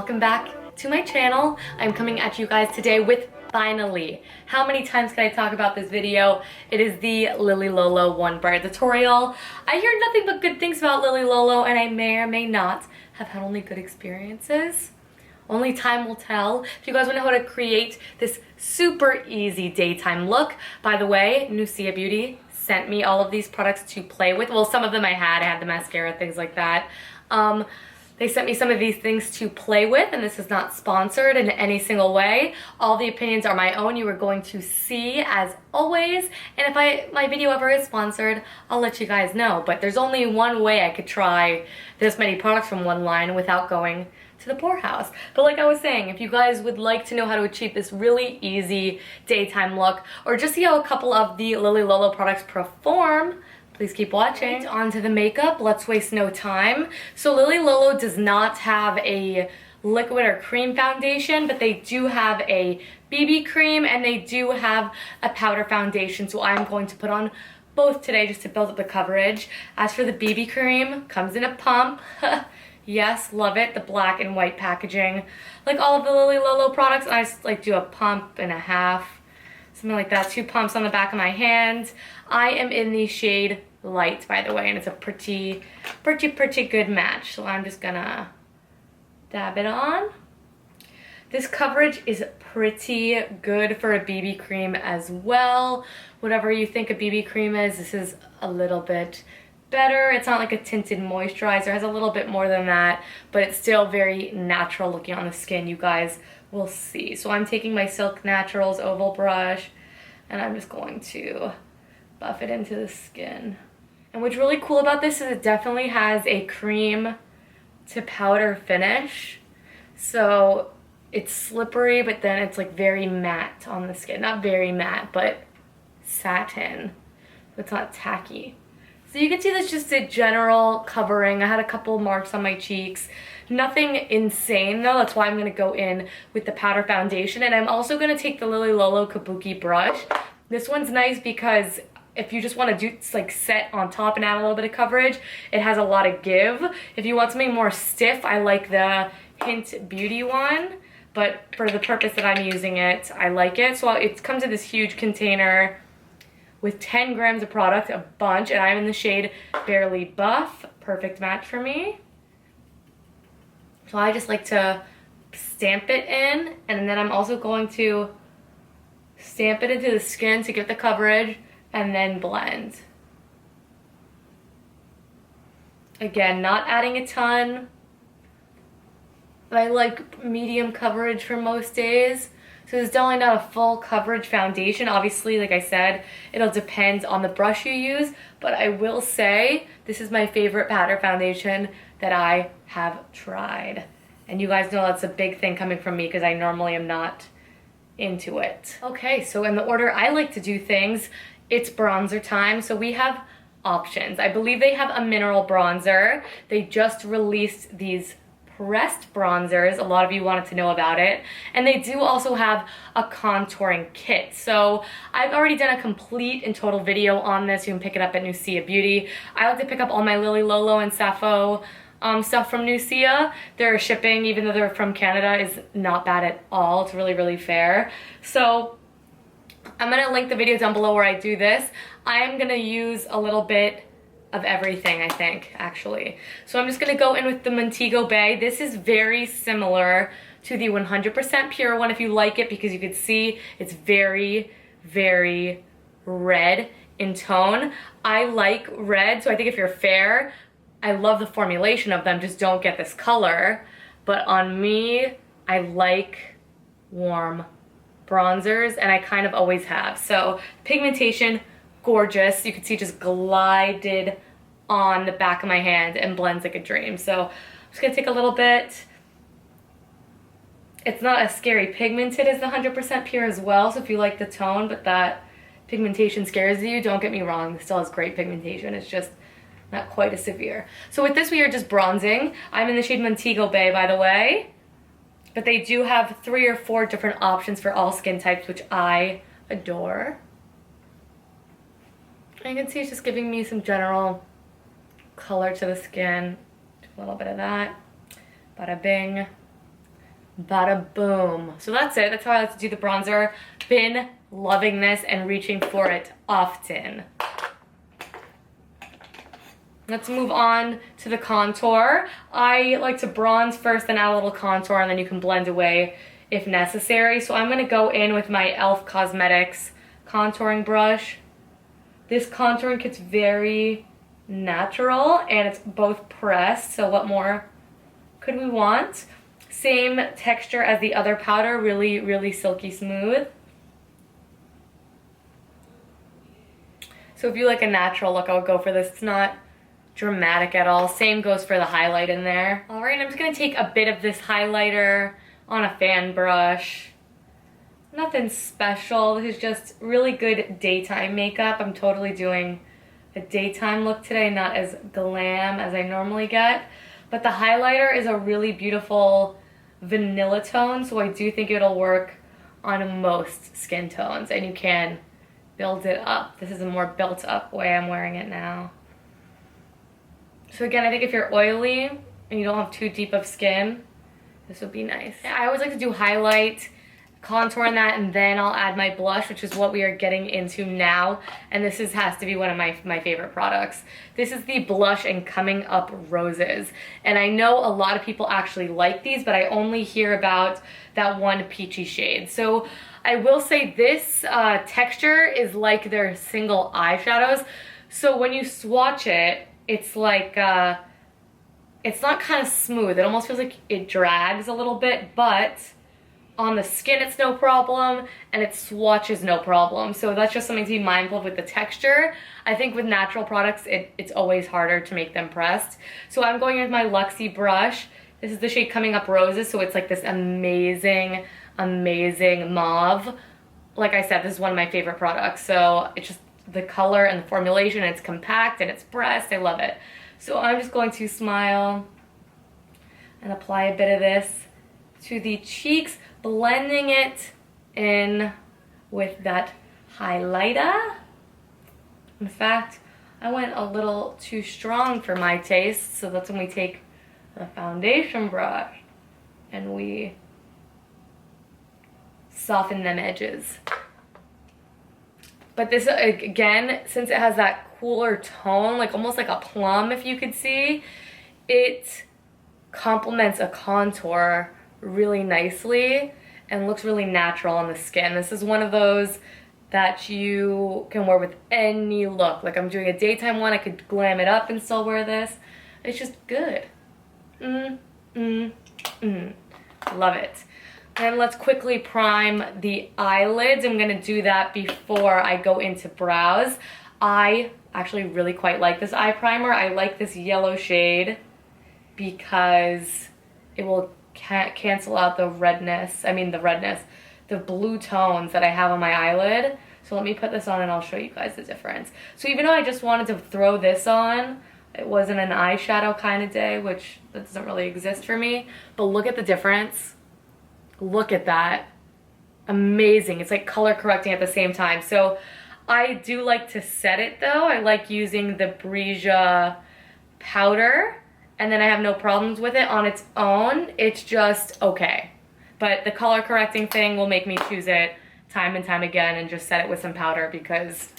welcome back to my channel. I'm coming at you guys today with finally, how many times can I talk about this video? It is the Lily Lolo one bar tutorial. I hear nothing but good things about Lily Lolo, and I may or may not have had only good experiences. Only time will tell. If you guys want to know how to create this super easy daytime look, by the way, Nusia Beauty sent me all of these products to play with. Well, some of them I had the mascara, things like that. They sent me some of these things to play with, and this is not sponsored in any single way. All the opinions are my own. You are going to see as always. And if my video ever is sponsored, I'll let you guys know. But there's only one way I could try this many products from one line without going to the poorhouse. But like I was saying, if you guys would like to know how to achieve this really easy daytime look, or just see how a couple of the Lily Lolo products perform, please keep watching. Right, on to the makeup. Let's waste no time. So Lily Lolo does not have a liquid or cream foundation, but they do have a BB cream and they do have a powder foundation. So I'm going to put on both today just to build up the coverage. As for the BB cream, comes in a pump. Yes, love it. The black and white packaging. Like all of the Lily Lolo products, I just like do a pump and a half. Something like that. 2 pumps on the back of my hand. I am in the shade Light, by the way, and it's a pretty good match. So I'm just gonna dab it on. This coverage is pretty good for a BB cream as well. Whatever you think a BB cream is, this is a little bit better. It's not like a tinted moisturizer. It has a little bit more than that, but it's still very natural looking on the skin. You guys will see. So I'm taking my Silk Naturals oval brush and I'm just going to buff it into the skin. And what's really cool about this is it definitely has a cream to powder finish. So it's slippery, but then it's like very matte on the skin. Not very matte, but satin. It's not tacky. So you can see that's just a general covering. I had a couple marks on my cheeks. Nothing insane though, that's why I'm gonna go in with the powder foundation. And I'm also gonna take the Lily Lolo Kabuki brush. This one's nice because if you just wanna do like set on top and add a little bit of coverage, it has a lot of give. If you want something more stiff, I like the Hint Beauty one. But for the purpose that I'm using it, I like it. So it comes in this huge container with 10 grams of product, a bunch, and I'm in the shade Barely Buff. Perfect match for me. So I just like to stamp it in, and then I'm also going to stamp it into the skin to get the coverage, and then blend. Again, not adding a ton. I like medium coverage for most days. So it's definitely not a full coverage foundation. Obviously, like I said, it'll depend on the brush you use, but I will say this is my favorite powder foundation that I have tried. And you guys know that's a big thing coming from me because I normally am not into it. Okay, so in the order I like to do things, it's bronzer time. So we have options. I believe they have a mineral bronzer. They just released these pressed bronzers. A lot of you wanted to know about it. And they do also have a contouring kit. So I've already done a complete and total video on this. You can pick it up at Nusia Beauty. I like to pick up all my Lily Lolo and Sappho stuff from Nusia. Their shipping, even though they're from Canada, is not bad at all. It's really fair. So I'm gonna link the video down below where I do this. I'm gonna use a little bit of everything, I think, actually. So I'm just gonna go in with the Montego Bay. This is very similar to the 100% pure one if you like it, because you can see it's very red in tone. I like red, so I think if you're fair, I love the formulation of them, just don't get this color. But on me, I like warm bronzers, and I kind of always have. So pigmentation, gorgeous. You can see just glided on the back of my hand and blends like a dream. So I'm just gonna take a little bit. It's not as scary pigmented as the 100% pure as well, so if you like the tone but that pigmentation scares you, don't get me wrong, it still has great pigmentation. It's just not quite as severe. So with this we are just bronzing. I'm in the shade Montego Bay, by the way, but they do have 3 or 4 different options for all skin types, which I adore. And you can see it's just giving me some general color to the skin. A little bit of that. Bada bing. Bada boom. So that's it. That's how I like to do the bronzer. Been loving this and reaching for it often. Let's move on to the contour. I like to bronze first, then add a little contour, and then you can blend away if necessary. So I'm gonna go in with my e.l.f. Cosmetics contouring brush. This contouring kit's very natural and it's both pressed, so what more could we want? Same texture as the other powder, really, really silky smooth. So if you like a natural look, I would go for this. It's not dramatic at all. Same goes for the highlight in there. All right, I'm just gonna take a bit of this highlighter on a fan brush. Nothing special. This is just really good daytime makeup. I'm totally doing a daytime look today, not as glam as I normally get. But the highlighter is a really beautiful vanilla tone, so I do think it'll work on most skin tones, and you can build it up. This is a more built up way I'm wearing it now. So again, I think if you're oily and you don't have too deep of skin, this would be nice. I always like to do highlight, contour in that, and then I'll add my blush, which is what we are getting into now. And this has to be one of my favorite products. This is the Blush and Coming Up Roses. And I know a lot of people actually like these, but I only hear about that one peachy shade. So I will say this texture is like their single eyeshadows. So when you swatch it, it's like, it's not kind of smooth. It almost feels like it drags a little bit, but on the skin it's no problem, and it swatches no problem. So that's just something to be mindful of with the texture. I think with natural products, it's always harder to make them pressed. So I'm going with my Luxie brush. This is the shade Coming Up Roses, so it's like this amazing, amazing mauve. Like I said, this is one of my favorite products. So it's just the color and the formulation, it's compact and it's pressed. I love it. So I'm just going to smile and apply a bit of this to the cheeks, blending it in with that highlighter. In fact, I went a little too strong for my taste, so that's when we take the foundation brush and we soften them edges. But this, again, since it has that cooler tone, like almost like a plum if you could see, it complements a contour really nicely and looks really natural on the skin. This is one of those that you can wear with any look. Like I'm doing a daytime one, I could glam it up and still wear this. It's just good. Love it. And let's quickly prime the eyelids. I'm gonna do that before I go into brows. I actually really quite like this eye primer. I like this yellow shade because it will cancel out the redness, the blue tones that I have on my eyelid. So let me put this on and I'll show you guys the difference. So even though I just wanted to throw this on, it wasn't an eyeshadow kind of day, which that doesn't really exist for me, but look at the difference. Look at that. Amazing. It's like color correcting at the same time. So I do like to set it though. I like using the Breesia powder, and then I have no problems with it on its own. It's just okay. But the color correcting thing will make me choose it time and time again and just set it with some powder, because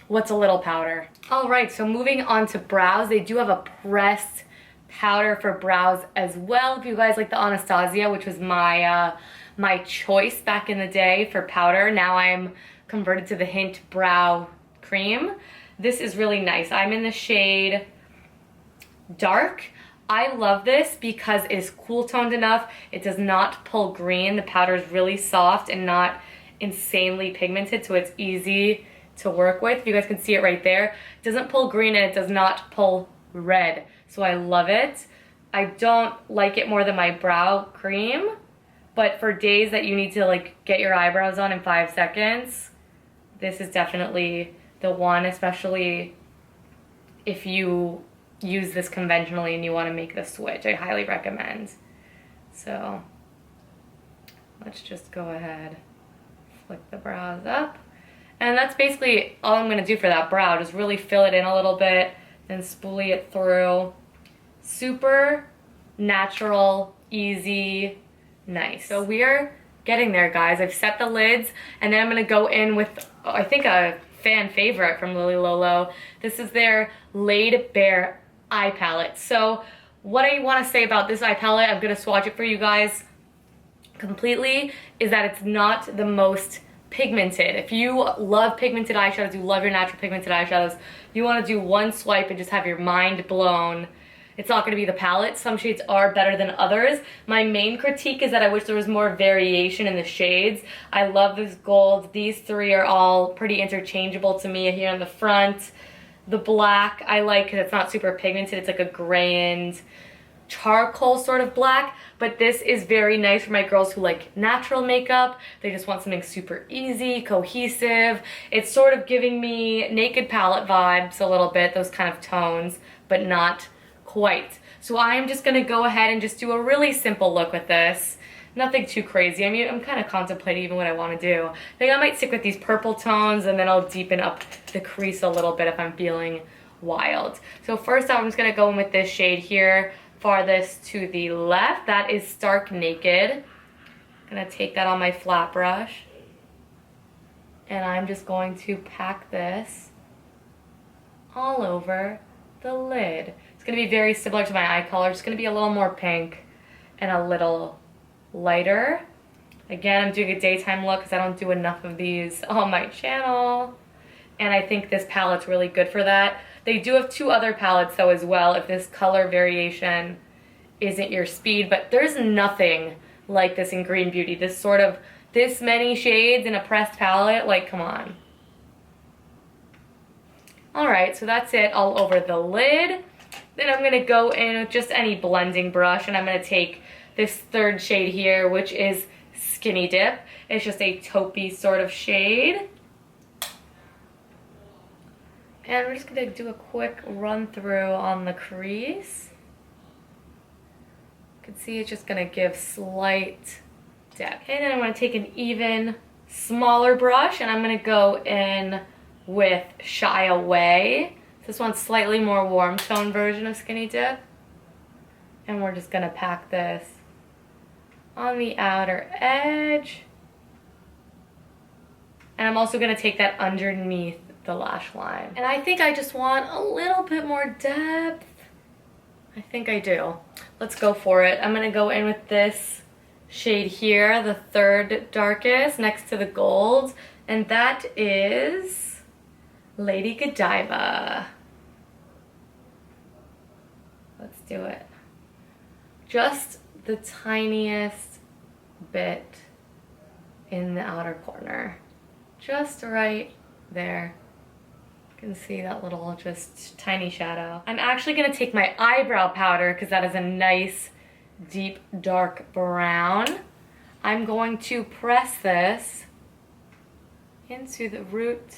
what's a little powder? All right, so moving on to brows. They do have a pressed powder for brows as well. If you guys like the Anastasia, which was my my choice back in the day for powder, now I'm converted to the Hint Brow Cream. This is really nice. I'm in the shade Dark. I love this because it is cool toned enough. It does not pull green. The powder is really soft and not insanely pigmented, so it's easy to work with. If you guys can see it right there, it doesn't pull green and it does not pull red. So I love it. I don't like it more than my brow cream, but for days that you need to like get your eyebrows on in 5 seconds, this is definitely the one, especially if you use this conventionally and you want to make the switch. I highly recommend. So let's just go ahead, flick the brows up. And that's basically all I'm going to do for that brow. Just really fill it in a little bit, then spoolie it through. Super natural, easy, nice. So we are getting there, guys. I've set the lids, and then I'm gonna go in with, I think, a fan favorite from Lily Lolo. This is their Laid Bare eye palette. So what I want to say about this eye palette, I'm gonna swatch it for you guys completely, is that it's not the most pigmented. If you love pigmented eyeshadows, you love your natural pigmented eyeshadows, you want to do one swipe and just have your mind blown, it's not going to be the palette. Some shades are better than others. My main critique is that I wish there was more variation in the shades. I love this gold. These three are all pretty interchangeable to me here on the front. The black I like because it's not super pigmented. It's like a gray and charcoal sort of black, but this is very nice for my girls who like natural makeup. They just want something super easy, cohesive. It's sort of giving me Naked Palette vibes a little bit, those kind of tones, but not quite. So I'm just gonna go ahead and just do a really simple look with this. Nothing too crazy. I mean, I'm kind of contemplating even what I want to do. I think I might stick with these purple tones, and then I'll deepen up the crease a little bit if I'm feeling wild. So first I'm just gonna go in with this shade here, farthest to the left. That is Stark Naked. I'm gonna take that on my flat brush, and I'm just going to pack this all over the lid. It's gonna be very similar to my eye color. It's gonna be a little more pink and a little lighter. Again, I'm doing a daytime look because I don't do enough of these on my channel, and I think this palette's really good for that. They do have two other palettes though as well if this color variation isn't your speed, but there's nothing like this in Green Beauty. This many shades in a pressed palette, like, come on. All right, so that's it all over the lid. Then I'm gonna go in with just any blending brush, and I'm gonna take this third shade here, which is Skinny Dip. It's just a taupey sort of shade. And we're just gonna do a quick run through on the crease. You can see it's just gonna give slight depth. And then I'm gonna take an even smaller brush, and I'm gonna go in with Shy Away. This one's slightly more warm tone version of Skinny Dip. And we're just gonna pack this on the outer edge. And I'm also gonna take that underneath the lash line. And I think I just want a little bit more depth. I think I do. Let's go for it. I'm gonna go in with this shade here, the third darkest, next to the gold, and that is Lady Godiva. Let's do it. Just the tiniest bit in the outer corner. Just right there. You can see that little just tiny shadow. I'm actually gonna take my eyebrow powder because that is a nice deep dark brown. I'm going to press this into the root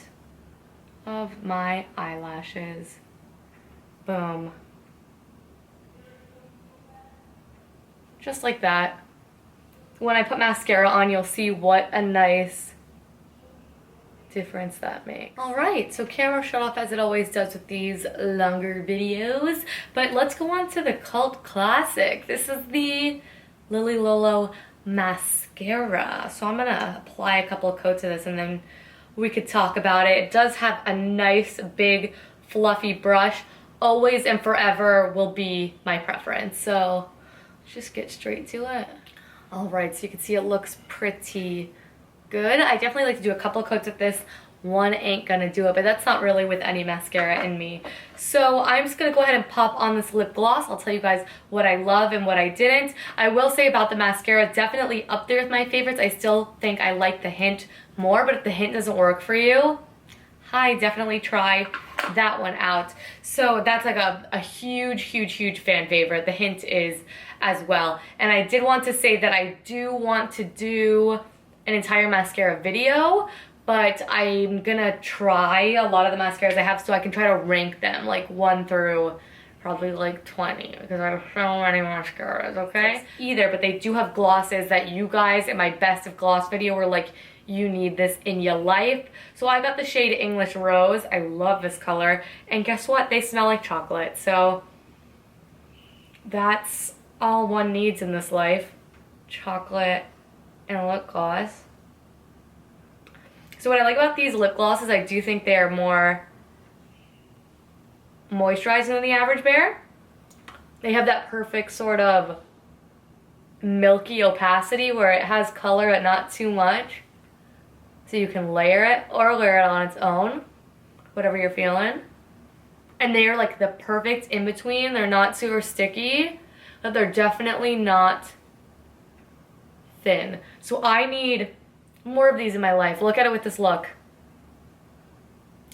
of my eyelashes. Boom. Just like that. When I put mascara on, you'll see what a nice difference that makes. All right, so camera shut off as it always does with these longer videos, but let's go on to the cult classic. This is the Lily Lolo mascara. So I'm gonna apply a couple of coats of this and then we could talk about it. It does have a nice big fluffy brush. Always and forever will be my preference. So let's just get straight to it. All right, so you can see it looks pretty good. I definitely like to do a couple of coats of this. One ain't gonna do it, but that's not really with any mascara in me. So I'm just gonna go ahead and pop on this lip gloss. I'll tell you guys what I love and what I didn't. I will say about the mascara, definitely up there with my favorites. I still think I like the Hint more, but if the Hint doesn't work for you, hi, definitely try that one out. So that's like a huge fan favorite. The Hint is as well. And I did want to say that I do want to do an entire mascara video, but I'm gonna try a lot of the mascaras I have so I can try to rank them like 1 through probably like 20 because I have so many mascaras, okay? Either, but they do have glosses that you guys in my best of gloss video were like, you need this in your life. So I got the shade English Rose. I love this color. And guess what? They smell like chocolate. So that's all one needs in this life. chocolate and lip gloss. So what I like about these lip glosses, I do think they are more moisturizing than the average bear. They have that perfect sort of milky opacity where it has color but not too much. So you can layer it or layer it on its own, whatever you're feeling. And they are like the perfect in between. They're not super sticky, but they're definitely not thin. So I need more of these in my life. Look at it with this look.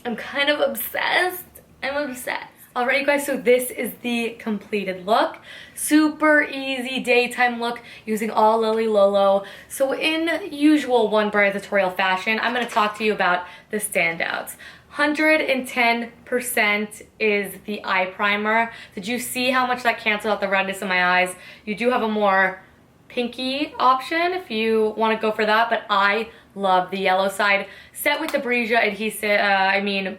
I'm kind of obsessed. I'm obsessed. Alright you guys, so this is the completed look. Super easy daytime look using all Lily Lolo. So in usual One Brand tutorial fashion, I'm going to talk to you about the standouts. 110% is the eye primer. Did you see how much that canceled out the redness in my eyes? You do have a more pinky option if you want to go for that, but I love the yellow side. Set with the Brija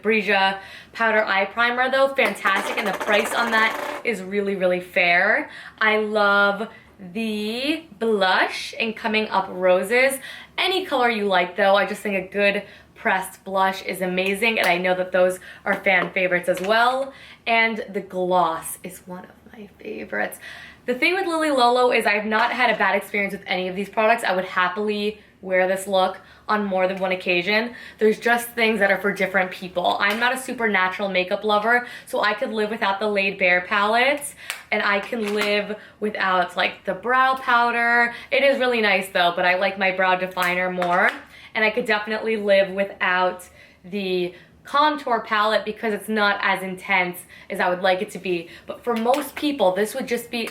Brija powder eye primer though, fantastic, and the price on that is really, really fair. I love the blush in Coming Up Roses. Any color you like though, I just think a good pressed blush is amazing, and I know that those are fan favorites as well. And the gloss is one of my favorites. The thing with Lily Lolo is I've not had a bad experience with any of these products. I would happily wear this look on more than one occasion. There's just things that are for different people. I'm not a super natural makeup lover, so I could live without the Laid Bare palettes, and I can live without like the brow powder. It is really nice though, but I like my brow definer more. And I could definitely live without the contour palette because it's not as intense as I would like it to be. But for most people, this would just be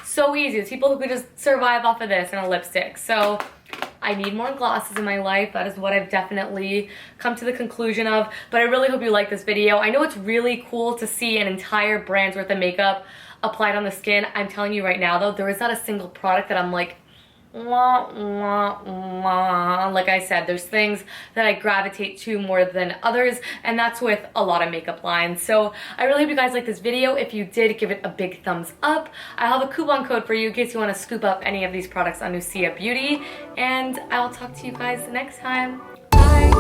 so easy. It's people who could just survive off of this and a lipstick. So I need more glosses in my life. That is what I've definitely come to the conclusion of. But I really hope you like this video. I know it's really cool to see an entire brand's worth of makeup applied on the skin. I'm telling you right now though, there is not a single product that I'm like, wah, wah, wah. Like I said, there's things that I gravitate to more than others, and that's with a lot of makeup lines. So I really hope you guys liked this video. If you did, give it a big thumbs up. I have a coupon code for you in case you want to scoop up any of these products on Nucia Beauty, and I'll talk to you guys next time. Bye!